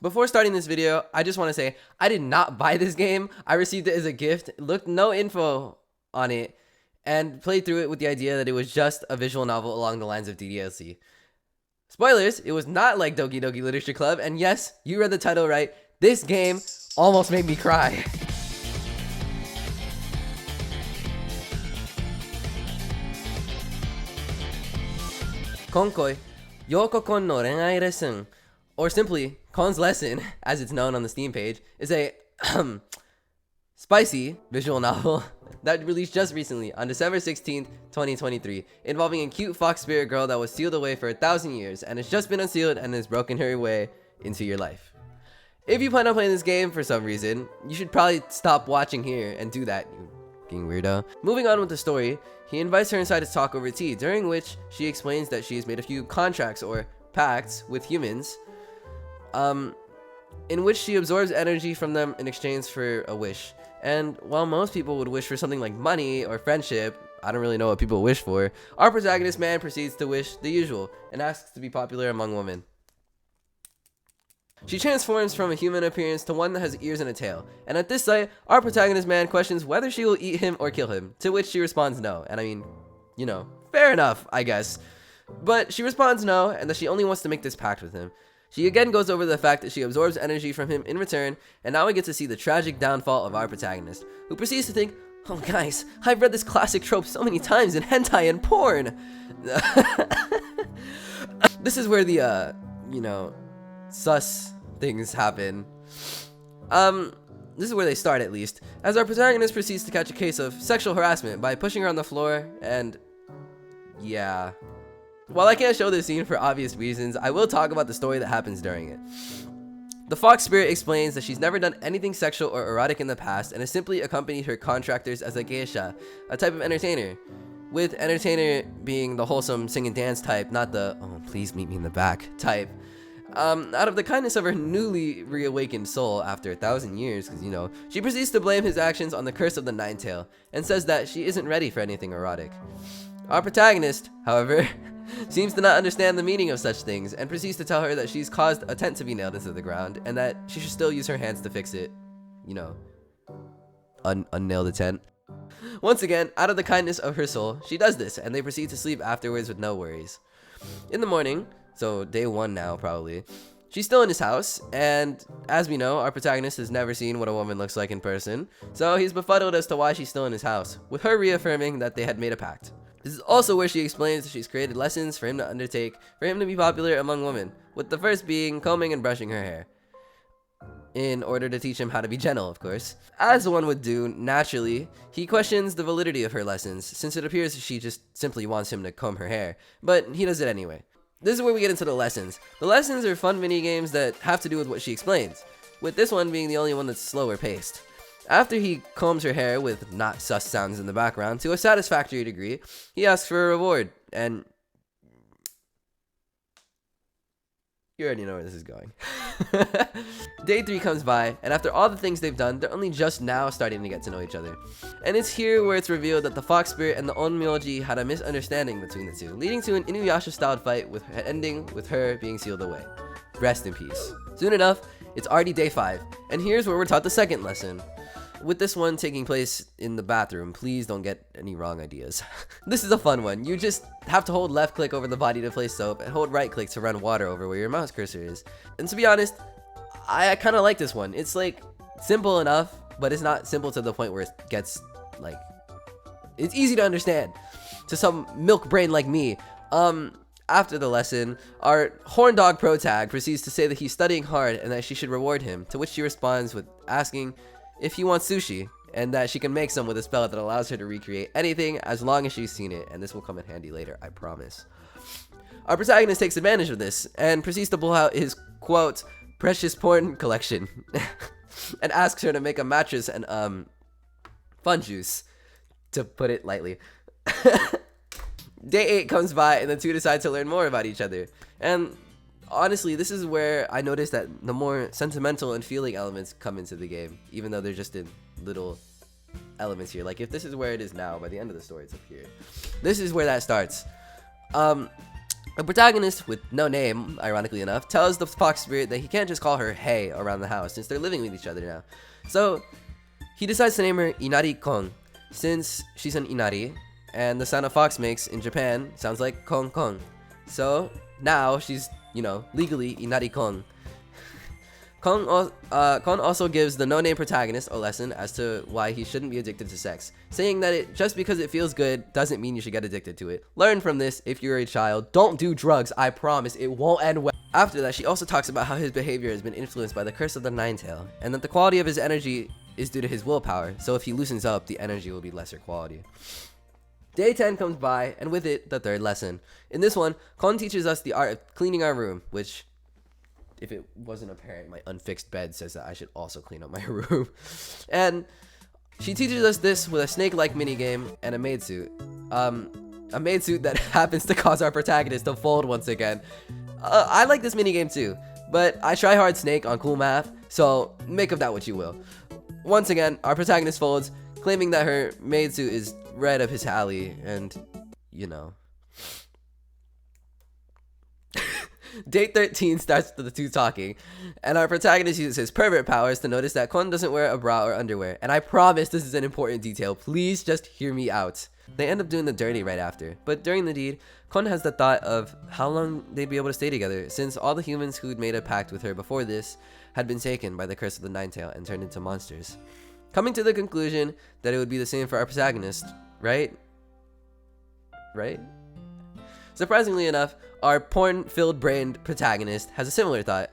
Before starting this video, I just want to say I did not buy this game. I received it as a gift, looked no info on it, and played through it with the idea that it was just a visual novel along the lines of DDLC. Spoilers, it was not like Doki Doki Literature Club, and yes, you read the title right. This game almost made me cry. 今回、Yoko Kon no Renai Lesson, or simply Kon's Lesson, as it's known on the Steam page, is a spicy visual novel that released just recently on December 16th, 2023, involving a cute fox spirit girl that was sealed away for 1,000 years and has just been unsealed and has broken her way into your life. If you plan on playing this game for some reason, you should probably stop watching here and do that, you fucking weirdo. Moving on with the story, he invites her inside to talk over tea, during which she explains that she has made a few contracts or pacts with humans, in which she absorbs energy from them in exchange for a wish. And while most people would wish for something like money or friendship, I don't really know what people wish for, our protagonist man proceeds to wish the usual and asks to be popular among women. She transforms from a human appearance to one that has ears and a tail, and at this sight, our protagonist man questions whether she will eat him or kill him, to which she responds no. And I mean, you know, fair enough, I guess. But she responds no, and that she only wants to make this pact with him. She again goes over the fact that she absorbs energy from him in return, and now we get to see the tragic downfall of our protagonist, who proceeds to think, oh guys, I've read this classic trope so many times in hentai and porn. This is where the, you know, sus things happen. This is where they start, at least, as our protagonist proceeds to catch a case of sexual harassment by pushing her on the floor, and yeah. While I can't show this scene for obvious reasons, I will talk about the story that happens during it. The fox spirit explains that she's never done anything sexual or erotic in the past and has simply accompanied her contractors as a geisha, a type of entertainer, with entertainer being the wholesome sing and dance type, not the oh please meet me in the back type. Out of the kindness of her newly reawakened soul after 1,000 years, because you know, she proceeds to blame his actions on the curse of the Nine-Tail and says that she isn't ready for anything erotic. Our protagonist, however, seems to not understand the meaning of such things and proceeds to tell her that she's caused a tent to be nailed into the ground and that she should still use her hands to fix it. You know, unnail the tent. Once again, out of the kindness of her soul, she does this and they proceed to sleep afterwards with no worries. In the morning, so day one now probably, she's still in his house, and as we know, our protagonist has never seen what a woman looks like in person, so he's befuddled as to why she's still in his house, with her reaffirming that they had made a pact. This is also where she explains that she's created lessons for him to undertake for him to be popular among women, with the first being combing and brushing her hair, in order to teach him how to be gentle, of course. As one would do, naturally, he questions the validity of her lessons, since it appears she just simply wants him to comb her hair, but he does it anyway. This is where we get into the lessons. The lessons are fun mini games that have to do with what she explains, with this one being the only one that's slower paced. After he combs her hair with not sus sounds in the background to a satisfactory degree, he asks for a reward, and you already know where this is going. Day 3 comes by, and after all the things they've done, they're only just now starting to get to know each other. And it's here where it's revealed that the fox spirit and the onmyoji had a misunderstanding between the two, leading to an Inuyasha-styled fight with ending with her being sealed away. Rest in peace. Soon enough, it's already day 5, and here's where we're taught the second lesson. With this one taking place in the bathroom, please don't get any wrong ideas. This is a fun one. You just have to hold left click over the body to place soap and hold right click to run water over where your mouse cursor is. And to be honest, I kind of like this one. It's like simple enough, but it's not simple to the point where it gets like, it's easy to understand to some milk brain like me. After the lesson, our horn dog protag proceeds to say that he's studying hard and that she should reward him, to which she responds with asking if he wants sushi, and that she can make some with a spell that allows her to recreate anything as long as she's seen it, and this will come in handy later, I promise. Our protagonist takes advantage of this and proceeds to pull out his, quote, precious porn collection and asks her to make a mattress and, fun juice, to put it lightly. Day 8 comes by and the two decide to learn more about each other, and honestly, this is where I noticed that the more sentimental and feeling elements come into the game, even though they're just in little elements here. Like, if this is where it is now, by the end of the story, it's up here. This is where that starts. A protagonist with no name, ironically enough, tells the fox spirit that he can't just call her Hey around the house since they're living with each other now. So he decides to name her Inari-kon since she's an Inari, and the sound a fox makes in Japan sounds like kon kon. So now she's, legally Inari-kon. Kon also gives the no-name protagonist a lesson as to why he shouldn't be addicted to sex, saying that just because it feels good doesn't mean you should get addicted to it. Learn from this if you're a child. Don't do drugs. I promise it won't end well. After that, she also talks about how his behavior has been influenced by the curse of the Nine-Tail, and that the quality of his energy is due to his willpower, so if he loosens up, the energy will be lesser quality. Day 10 comes by, and with it, the third lesson. In this one, Kon teaches us the art of cleaning our room, which, if it wasn't apparent, my unfixed bed says that I should also clean up my room. And she teaches us this with a snake-like minigame and a maid suit. A maid suit that happens to cause our protagonist to fold once again. I like this minigame too, but I try hard snake on cool math, so make of that what you will. Once again, our protagonist folds, claiming that her maid suit is red of his alley, and, Day 13 starts with the two talking, and our protagonist uses his pervert powers to notice that Kon doesn't wear a bra or underwear, and I promise this is an important detail. Please just hear me out. They end up doing the dirty right after, but during the deed, Kon has the thought of how long they'd be able to stay together, since all the humans who'd made a pact with her before this had been taken by the curse of the Nine-Tail and turned into monsters. Coming to the conclusion that it would be the same for our protagonist, right? Surprisingly enough, our porn-filled brained protagonist has a similar thought.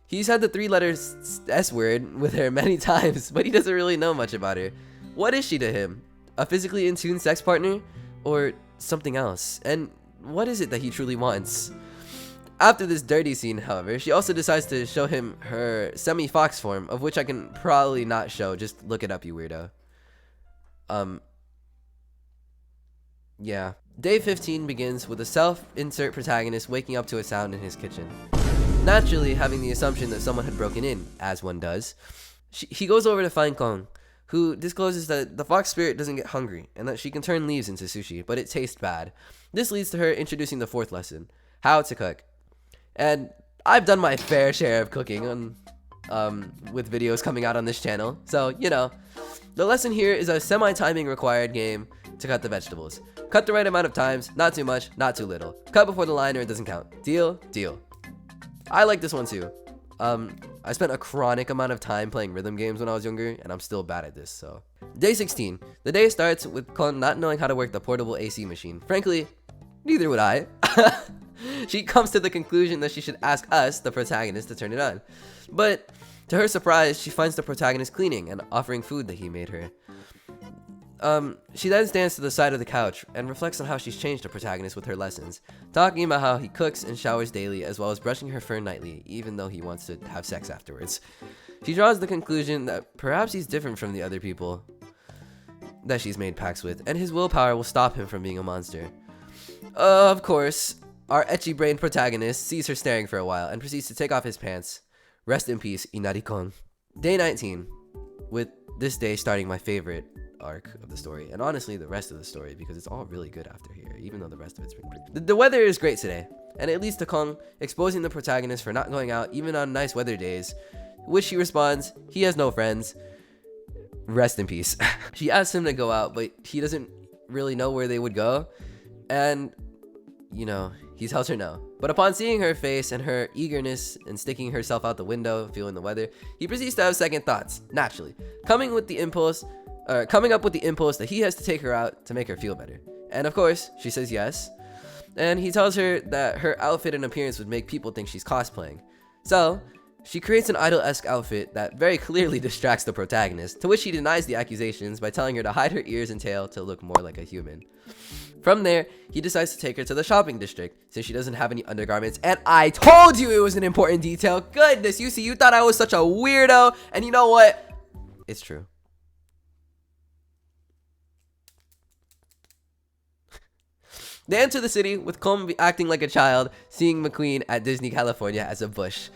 He's had the 3 letters S word with her many times, but he doesn't really know much about her. What is she to him? A physically in tune sex partner? Or something else? And what is it that he truly wants? After this dirty scene, however, she also decides to show him her semi-fox form, of which I can probably not show. Just look it up, you weirdo. Yeah. Day 15 begins with a self-insert protagonist waking up to a sound in his kitchen. Naturally, having the assumption that someone had broken in, as one does, he goes over to find Kon, who discloses that the fox spirit doesn't get hungry, and that she can turn leaves into sushi, but it tastes bad. This leads to her introducing the 4th lesson, how to cook. And I've done my fair share of cooking with videos coming out on this channel, so, The lesson here is a semi-timing required game to cut the vegetables. Cut the right amount of times, not too much, not too little. Cut before the line or it doesn't count. Deal? Deal. I like this one too. I spent a chronic amount of time playing rhythm games when I was younger, and I'm still bad at this, so. Day 16. The day starts with Kon not knowing how to work the portable AC machine. Frankly, neither would I. She comes to the conclusion that she should ask us, the protagonist, to turn it on. But to her surprise, she finds the protagonist cleaning and offering food that he made her. She then stands to the side of the couch and reflects on how she's changed the protagonist with her lessons, talking about how he cooks and showers daily as well as brushing her fur nightly, even though he wants to have sex afterwards. She draws the conclusion that perhaps he's different from the other people that she's made pacts with, and his willpower will stop him from being a monster. Of course, our ecchi-brained protagonist sees her staring for a while and proceeds to take off his pants. Rest in peace, Inari-kon. Day 19, with this day starting my favorite arc of the story, and honestly the rest of the story, because it's all really good after here, even though the rest of it's been pretty good. The weather is great today, and it leads to Kon exposing the protagonist for not going out even on nice weather days, which he responds, he has no friends. Rest in peace. She asks him to go out, but he doesn't really know where they would go, and he tells her no. But upon seeing her face and her eagerness and sticking herself out the window, feeling the weather, he proceeds to have second thoughts, naturally, coming up with the impulse that he has to take her out to make her feel better. And of course, she says yes. And he tells her that her outfit and appearance would make people think she's cosplaying. So, she creates an idol-esque outfit that very clearly distracts the protagonist, to which he denies the accusations by telling her to hide her ears and tail to look more like a human. From there, he decides to take her to the shopping district, since she doesn't have any undergarments, and I told you it was an important detail! Goodness, you thought I was such a weirdo, and you know what? It's true. They enter the city with Kon acting like a child, seeing McQueen at Disney California as a bush,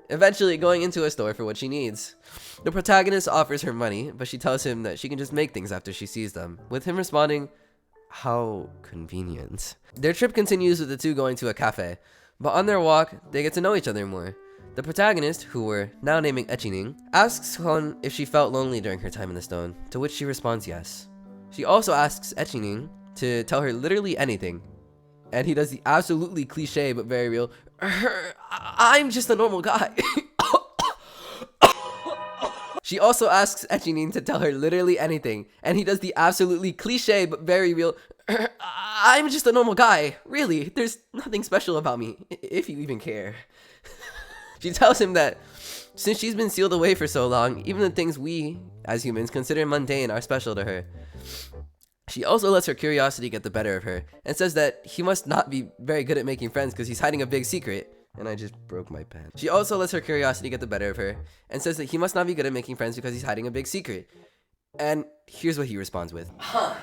eventually going into a store for what she needs. The protagonist offers her money, but she tells him that she can just make things after she sees them, with him responding, How convenient. Their trip continues with the two going to a cafe, but on their walk, they get to know each other more. The protagonist, who we're now naming Echining, asks Kon if she felt lonely during her time in the stone, to which she responds yes. She also asks Echining to tell her literally anything, and he does the absolutely cliche but very real, I'm just a normal guy. She also asks Echining to tell her literally anything, and he does the absolutely cliche but very real, I'm just a normal guy. Really, there's nothing special about me, if you even care. She tells him that since she's been sealed away for so long, even the things we, as humans, consider mundane are special to her. She also lets her curiosity get the better of her, and says that he must not be very good at making friends because he's hiding a big secret. And I just broke my pen. She also lets her curiosity get the better of her, and says that he must not be good at making friends because he's hiding a big secret. And here's what he responds with. Huh,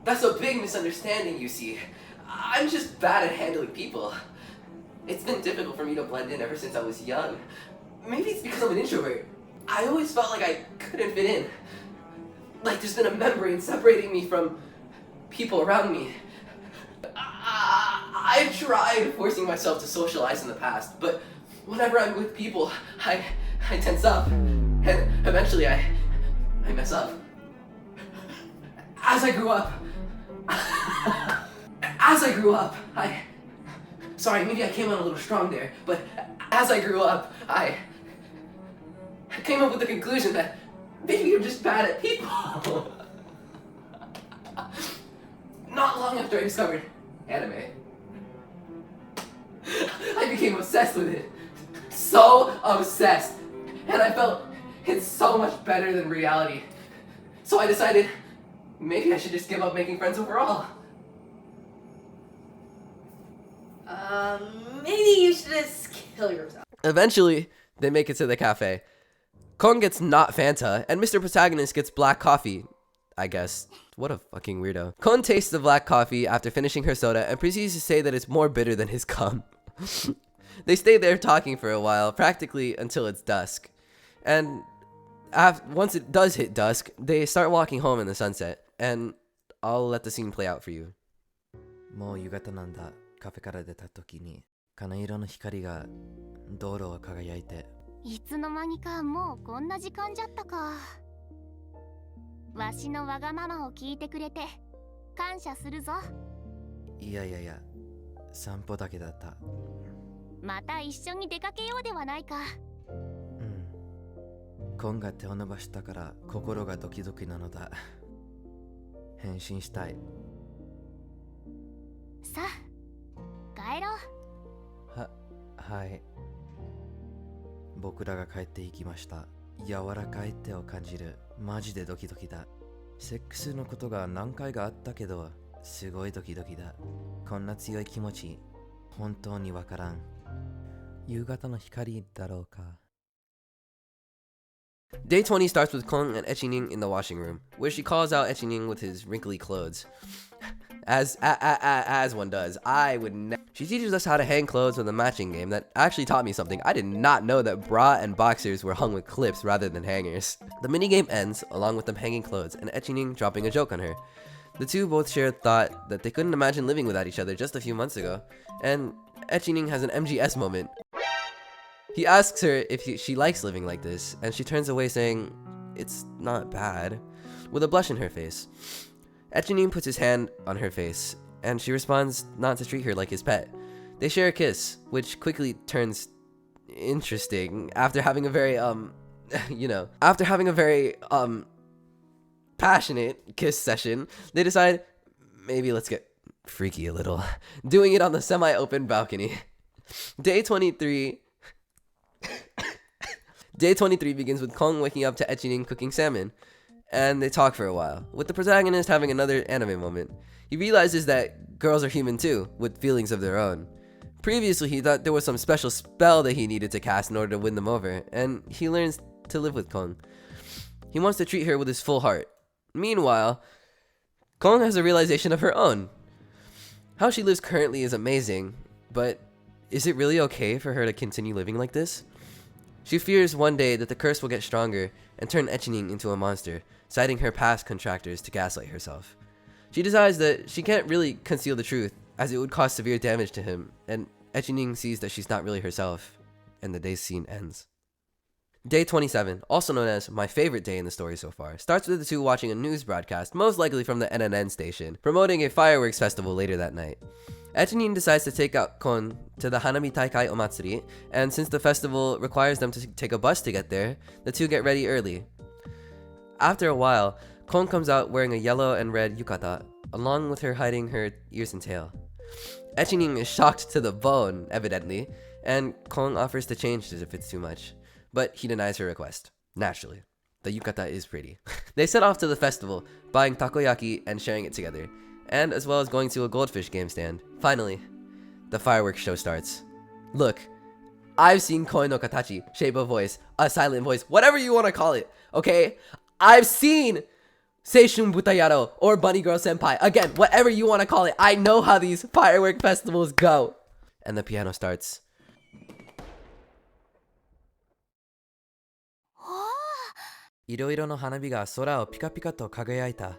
that's a big misunderstanding, you see. I'm just bad at handling people. It's been difficult for me to blend in ever since I was young. Maybe it's because I'm an introvert. I always felt like I couldn't fit in. Like there's been a membrane separating me from people around me. I've tried forcing myself to socialize in the past, but whenever I'm with people, I tense up. And eventually I mess up. As I grew up, sorry, maybe I came on a little strong there, but as I grew up, I came up with the conclusion that maybe you're just bad at people. Not long after I discovered anime, I became obsessed with it. So obsessed. And I felt it's so much better than reality. So I decided maybe I should just give up making friends overall. Maybe you should just kill yourself. Eventually, they make it to the cafe. Kon gets not Fanta, and Mr. Protagonist gets black coffee, I guess. What a fucking weirdo. Kon tastes the black coffee after finishing her soda and proceeds to say that it's more bitter than his cum. They stay there talking for a while, practically until it's dusk. And once it does hit dusk, they start walking home in the sunset. And I'll let the scene play out for you. もう夕方なんだ。カフェから出た時に金色の光が道路を輝いて。いつの間にかもうこんな時間じゃったか。わしのわがままを聞いてくれて感謝するぞ。いやいやいや、散歩だけだった。また一緒に出かけようではないか。うん。コンが手を伸ばしたから心がドキドキなのだ。変身したい。さあ、帰ろう。はい。僕らが帰っていきました。柔らかい手を感じる。マジでドキドキだ。セックスのことが何回かあったけど、すごいドキドキだ。こんな強い気持ち、本当にわからん。夕方の光だろうか。Day 20 starts with Kong and Echining in the washing room, where she calls out Echining with his wrinkly clothes. As one does. I would never. She teaches us how to hang clothes with a matching game that actually taught me something. I did not know that bra and boxers were hung with clips rather than hangers. The minigame ends, along with them hanging clothes, and Echining dropping a joke on her. The two both share a thought that they couldn't imagine living without each other just a few months ago, and Echining has an MGS moment. He asks her if she likes living like this, and she turns away saying, it's not bad, with a blush in her face. Echining puts his hand on her face, and she responds not to treat her like his pet. They share a kiss, which quickly turns interesting after having a very, passionate kiss session. They decide, maybe let's get freaky a little, doing it on the semi-open balcony. Day 23 begins with Kong waking up to Echining cooking salmon, and they talk for a while, with the protagonist having another anime moment. He realizes that girls are human too, with feelings of their own. Previously, he thought there was some special spell that he needed to cast in order to win them over, and he learns to live with Kong. He wants to treat her with his full heart. Meanwhile, Kong has a realization of her own. How she lives currently is amazing, but is it really okay for her to continue living like this? She fears one day that the curse will get stronger and turn Echining into a monster, citing her past contractors to gaslight herself. She decides that she can't really conceal the truth, as it would cause severe damage to him, and Echining sees that she's not really herself, and the day's scene ends. Day 27, also known as my favorite day in the story so far, starts with the two watching a news broadcast, most likely from the NNN station, promoting a fireworks festival later that night. Echining decides to take out Kon to the Hanami Taikai Omatsuri, and since the festival requires them to take a bus to get there, the two get ready early. After a while, Kon comes out wearing a yellow and red yukata, along with her hiding her ears and tail. Echining is shocked to the bone, evidently, and Kon offers to change this if it's too much, but he denies her request. Naturally, the yukata is pretty. They set off to the festival, buying takoyaki and sharing it together, and as well as going to a goldfish game stand. Finally, the fireworks show starts. Look, I've seen Koi no Katachi, shape of voice, a silent voice, whatever you want to call it, okay? I've seen Seishun Butayaro or Bunny Girl Senpai. Again, whatever you want to call it. I know how these firework festivals go. And the piano starts. いろいろの花火が空をピカピカと輝いた。あ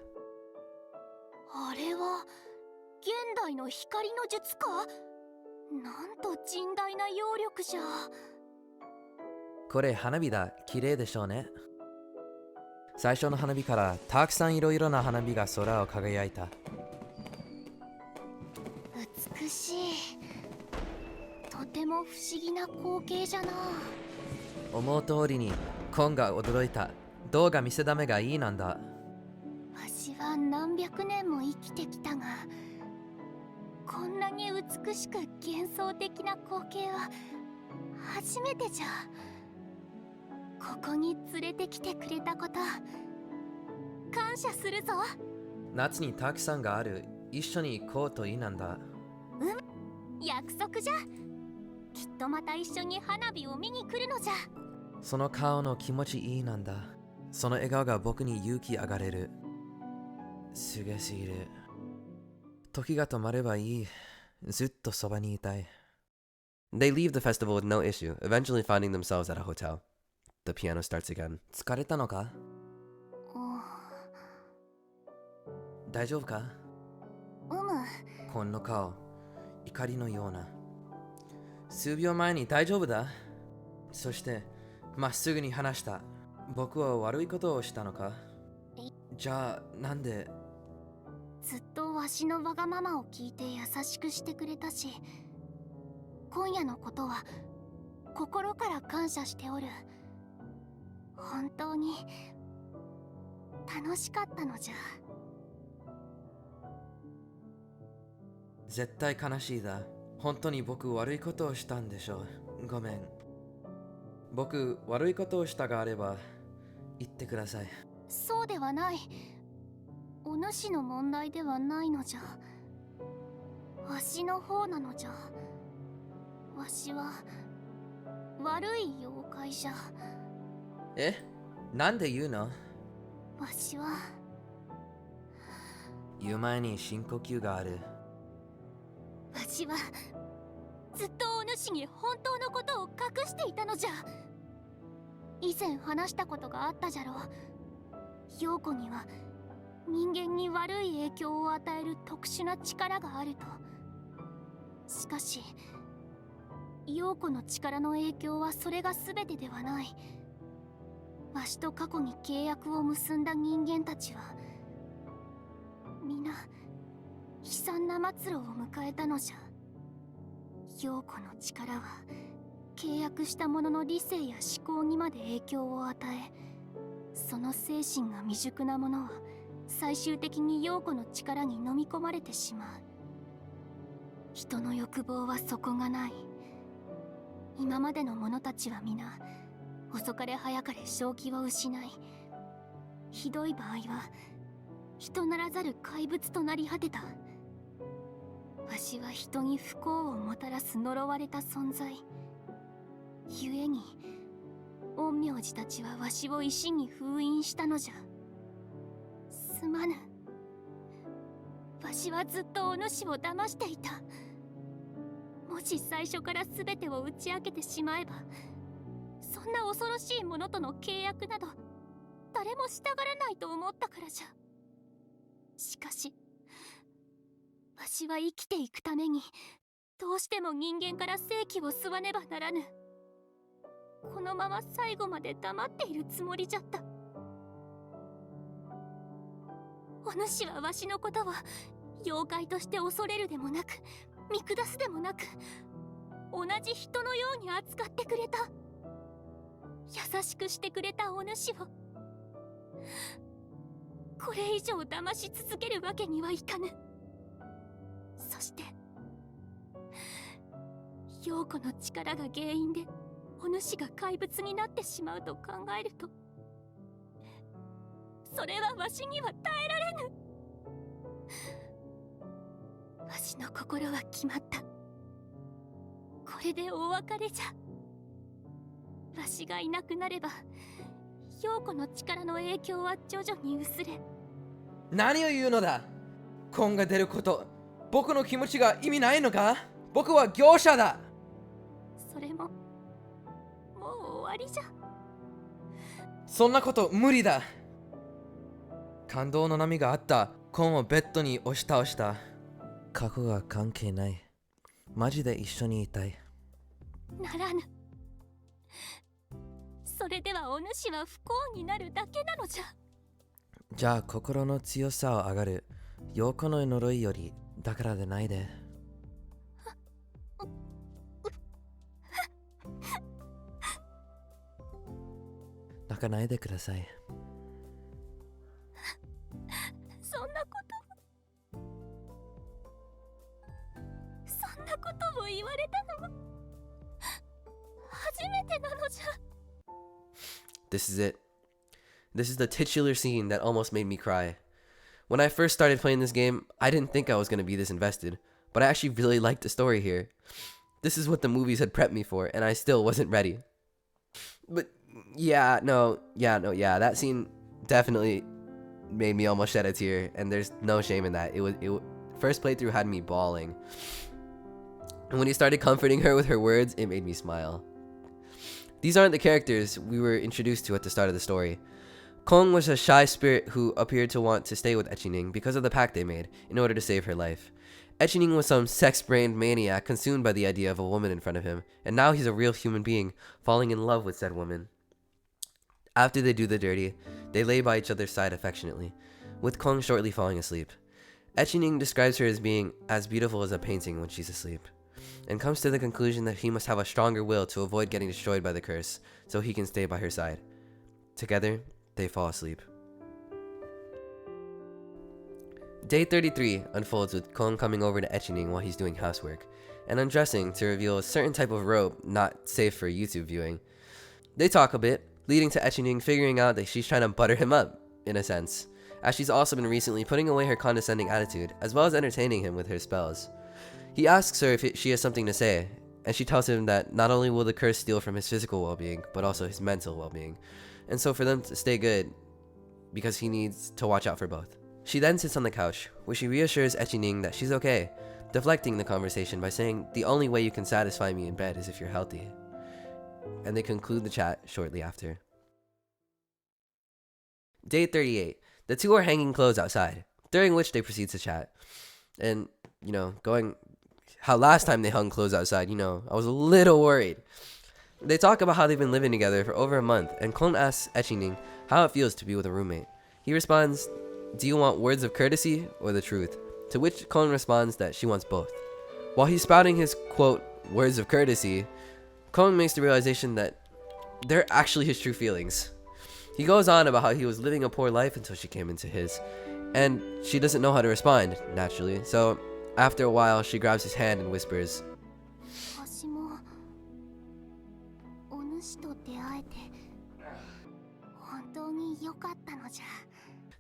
れは現代の光の術か？なんと甚大な揚力じゃ。これ花火だ。綺麗でしょうね。最初の花火からたくさんいろいろな花火が空を輝いた。美しい。とても不思議な光景じゃな。思う通りにコンが驚いた。動画見せだめがいいなんだ。わしは何百年も生きてきたが、こんなに美しく幻想的な光景は初めてじゃ。ここに連れてきてくれたこと感謝するぞ。夏にたくさんがある。一緒に行こうといいなんだ。約束じゃ。きっとまた一緒に花火を見に来るのじゃ。その顔の気持ちいいなんだ。その笑顔が僕に勇気上がれる。すげすぎる。時が止まればいい。ずっとそばにいたい。They leave the festival with no issue, eventually finding themselves at a hotel. The piano starts again. 疲れたのか？大丈夫か？この顔、怒りのような。数秒前に大丈夫だ。そして、まっすぐに話した。僕は悪いことをしたのか？じゃあ、なんで？ずっとわしのわがままを聞いて優しくしてくれたし、今夜のことは心から感謝しておる。本当に楽しかったのじゃ。絶対悲しいだ。本当に僕悪いことをしたんでしょう。ごめん。僕悪いことをしたがあれば言ってください。そうではない。お主の問題ではないのじゃ。わしの方なのじゃ。わしは悪い妖怪じゃ。え？なんで言うの？わしは言う前に深呼吸がある。わしはずっとお主に本当のことを隠していたのじゃ。以前話したことがあったじゃろう。陽子には人間に悪い影響を与える特殊な力があると。しかし陽子の力の影響はそれが全てではない。わしと過去に契約を結んだ人間たちは皆悲惨な末路を迎えたのじゃ。陽子の力は契約した者の理性や思考にまで影響を与え、その精神が未熟な者は最終的に陽子の力に飲み込まれてしまう。人の欲望は底がない。今までの者たちは皆遅かれ早かれ正気を失い、ひどい場合は人ならざる怪物となり果てた。わしは人に不幸をもたらす呪われた存在。故に陰陽師たちはわしを石に封印したのじゃ。すまぬ。わしはずっとお主を騙していた。もし最初から全てを打ち明けてしまえば、そんな恐ろしいものとの契約など誰も従らないと思ったからじゃ。しかしわしは生きていくためにどうしても人間から生気を吸わねばならぬ。このまま最後まで黙っているつもりじゃった。お主はわしのことを妖怪として恐れるでもなく見下すでもなく、同じ人のように扱ってくれた。優しくしてくれたお主をこれ以上騙し続けるわけにはいかぬ。そして陽子の力が原因でお主が怪物になってしまうと考えると、それはわしには耐えられぬ。わしの心は決まった。これでお別れじゃ。わしがいなくなれば陽子の力の影響は徐々に薄れ。何を言うのだ。根が出ること、僕の気持ちが意味ないのか。僕は業者だ。それももう終わりじゃ。そんなこと無理だ。感動の波があった。コンをベッドに押し倒した。過去が関係ない。マジで一緒にいたい。ならぬ。それではお主は不幸になるだけなのじゃ。じゃあ心の強さを上がる。陽子の呪いよりだからでないで。泣かないでください。そんなことを言われたのは初めてなのじゃ。This is it. This is the titular scene that almost made me cry. When I first started playing this game, I didn't think I was going to be this invested, but I actually really liked the story here. This is what the movies had prepped me for, and I still wasn't ready. But yeah, that scene definitely made me almost shed a tear, and there's no shame in that. First playthrough had me bawling. And when he started comforting her with her words, it made me smile. These aren't the characters we were introduced to at the start of the story. Kong was a shy spirit who appeared to want to stay with Echining because of the pact they made in order to save her life. Echining was some sex-brained maniac consumed by the idea of a woman in front of him, and now he's a real human being falling in love with said woman. After they do the dirty, they lay by each other's side affectionately, with Kong shortly falling asleep. Echining describes her as being as beautiful as a painting when she's asleep, and comes to the conclusion that he must have a stronger will to avoid getting destroyed by the curse, so he can stay by her side. Together, they fall asleep. Day 33 unfolds with Kong coming over to Echining while he's doing housework, and undressing to reveal a certain type of robe not safe for YouTube viewing. They talk a bit, leading to Echining figuring out that she's trying to butter him up, in a sense, as she's also been recently putting away her condescending attitude, as well as entertaining him with her spells. He asks her if she has something to say, and she tells him that not only will the curse steal from his physical well-being, but also his mental well-being, and so for them to stay good, because he needs to watch out for both. She then sits on the couch, where she reassures Echining that she's okay, deflecting the conversation by saying the only way you can satisfy me in bed is if you're healthy. And they conclude the chat shortly after. Day 38. The two are hanging clothes outside, during which they proceed to chat. And, going how last time they hung clothes outside, I was a little worried. They talk about how they've been living together for over a month, and Kon asks Echining how it feels to be with a roommate. He responds, "Do you want words of courtesy or the truth?" To which Kon responds that she wants both. While he's spouting his, quote, words of courtesy, Kon makes the realization that they're actually his true feelings. He goes on about how he was living a poor life until she came into his, and she doesn't know how to respond, naturally, so after a while, she grabs his hand and whispers,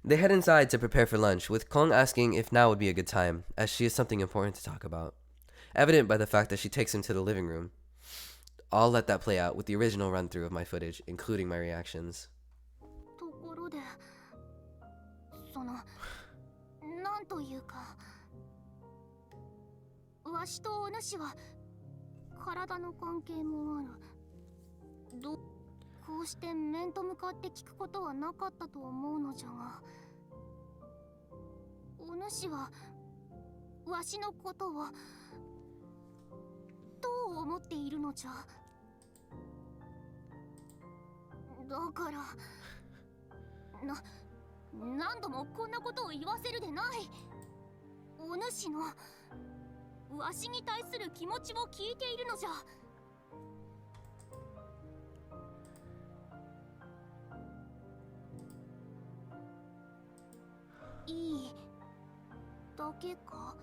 They head inside to prepare for lunch, with Kong asking if now would be a good time, as she has something important to talk about, evident by the fact that she takes him to the living room. I'll let that play out with the original run-through of my footage, including my reactions. わしとお主は体の関係もある。こうして面と向かって聞くことはなかったと思うのじゃが、お主はわしのことをどう思っているのじゃ。だから何度もこんなことを言わせるでない。お主のわしに対する気持ちを聞いているのじゃ。いいだけか。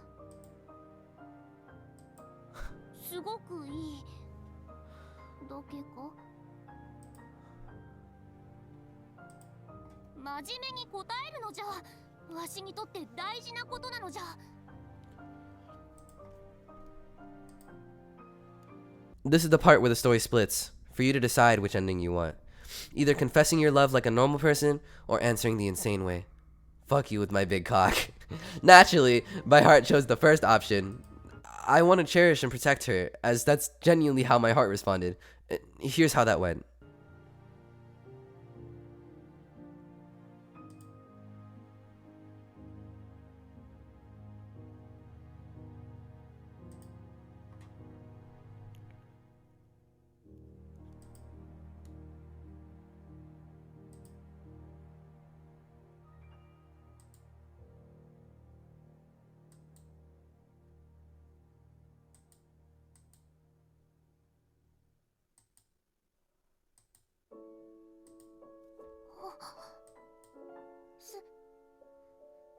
すごくいいだけか。真面目に答えるのじゃ。わしにとって大事なことなのじゃ。This is the part where the story splits, for you to decide which ending you want. Either confessing your love like a normal person, or answering the insane way. Fuck you with my big cock. Naturally, my heart chose the first option. I want to cherish and protect her, as that's genuinely how my heart responded. Here's how that went.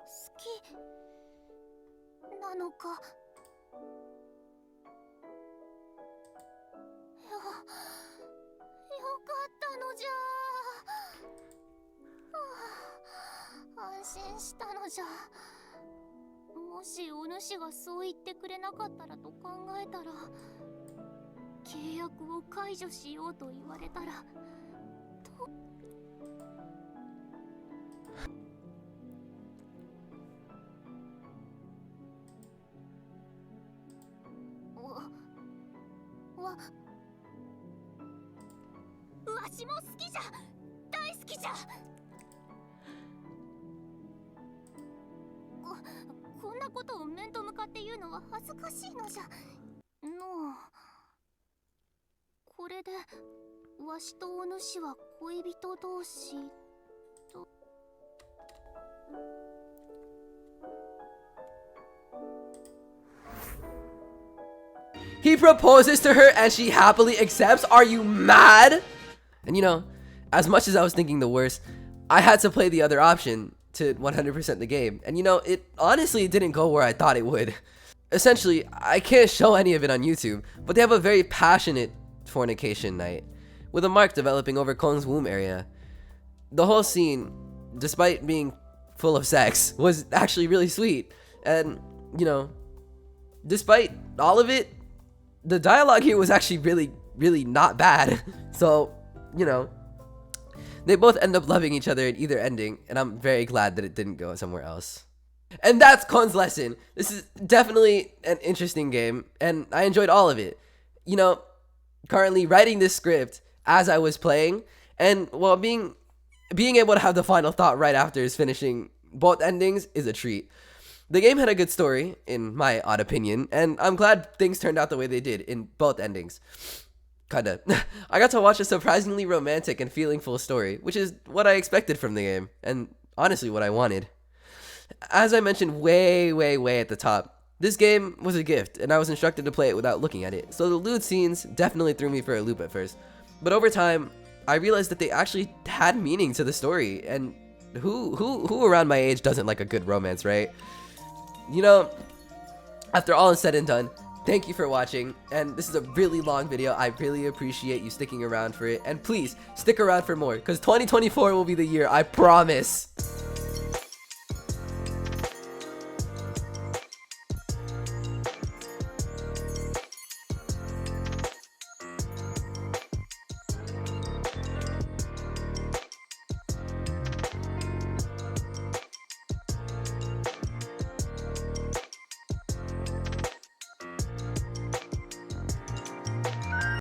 好きなのか。よかったのじゃ。安心したのじゃ。もしお主がそう言ってくれなかったらと考えたら、契約を解除しようと言われたらわしも好きじゃ。大好きじゃ。こんなことを面と向かって言うのは恥ずかしいのじゃのう。これでわしとお主は恋人同士と。He proposes to her and she happily accepts? Are you mad? And you know, as much as I was thinking the worst, I had to play the other option to 100% the game. And you know, it honestly didn't go where I thought it would. Essentially, I can't show any of it on YouTube, but they have a very passionate fornication night, with a mark developing over Kong's womb area. The whole scene, despite being full of sex, was actually really sweet. And, you know, despite all of it, the dialogue here was actually really not bad. So, you know, they both end up loving each other at either ending, and I'm very glad that it didn't go somewhere else. And that's Kon's lesson. This is definitely an interesting game, and I enjoyed all of it. You know, currently writing this script as I was playing, and while being able to have the final thought right after finishing both endings is a treat. The game had a good story, in my odd opinion, and I'm glad things turned out the way they did in both endings. Kinda. I got to watch a surprisingly romantic and feelingful story, which is what I expected from the game, and honestly what I wanted. As I mentioned way at the top, this game was a gift, and I was instructed to play it without looking at it, so the lewd scenes definitely threw me for a loop at first. But over time, I realized that they actually had meaning to the story, and who around my age doesn't like a good romance, right? You know, after all is said and done, thank you for watching, and this is a really long video. I really appreciate you sticking around for it, and please stick around for more, because 2024 will be the year, I promise.